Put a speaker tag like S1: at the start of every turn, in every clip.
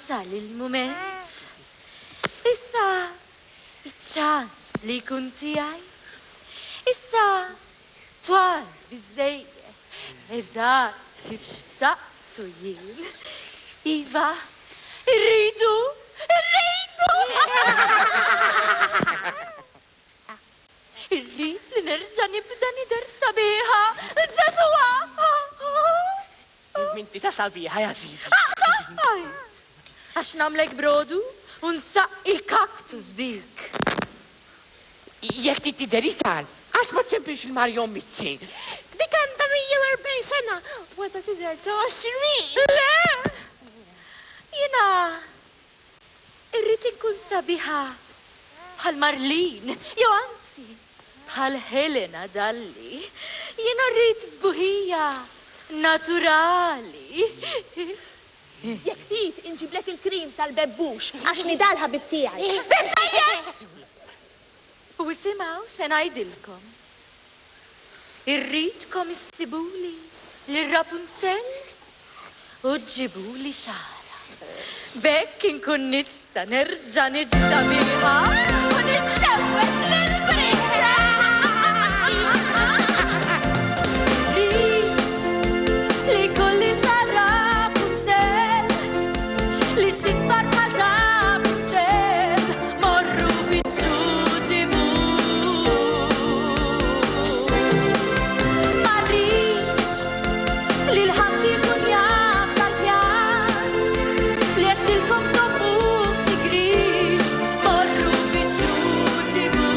S1: wasal il-moment. Issa, iċ-ċans li kun tijaj. Issa, twal bizzejiet, eżatt kif xtaqtu jien. Iva, irridu! Irrid li nerġa' nibda nidher sabiħa, żagħżugħa.
S2: Minti ta' sabiħa, ja Zidi.
S1: Għax namlek brodu u nsaq il-kaktus bik.
S2: Jek ti tideri sal, għax ma ċempix il-Marjon Mizzi. Dik għanda 140 sena, wada tidher ta' 20.
S1: Le! Jina, irrid inkun sabiħa bħal Marlin, jew anzi, bħal Helena Dalli. Jina rrid żbuħija naturali.
S3: Jek tit inġiblek il-krim tal-bebbux, għax nidalha bit-tijaj.
S1: Bizzajiet! U isimaw se ngħidilkom. Irridkom issibuli lir-Rapunzel u ġibuli xara. Bekk inkun nista' nerġa' niġi sabiħa u nissewweq lill-prinza. Rid li kolli xara Rapunzel li xi sfarma ta' Rapunzel morru fiċ-ġuġibu. Ma rridx li l-ħadd ikun jaf tal-pjan li għedtilkom sommu sigrit morru fiċ-ġuġibu.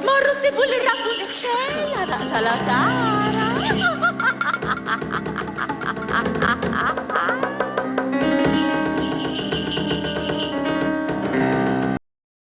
S1: Morru sibu l-Rapunzel, għadaqta la xara.